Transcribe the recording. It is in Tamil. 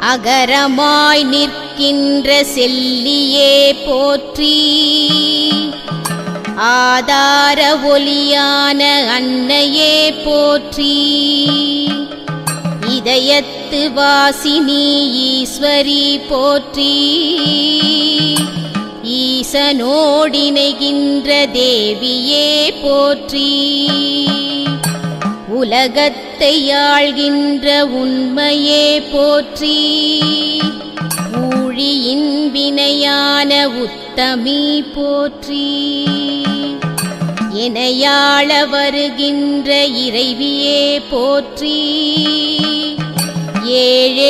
அகரமாய் நிற்கின்ற செல்லியே போற்றி, ஆதார ஒலியான அன்னையே போற்றி, இதயத்து வாசினி ஈஸ்வரி போற்றி, ஈசனோடிணைகின்ற தேவியே போற்றி, உலகத்தை ஆள்கின்ற உண்மையே போற்றி, ஊழியின் வினையான உத்தமி போற்றி, எனையாள வருகின்ற இறைவியே போற்றி, ஏழே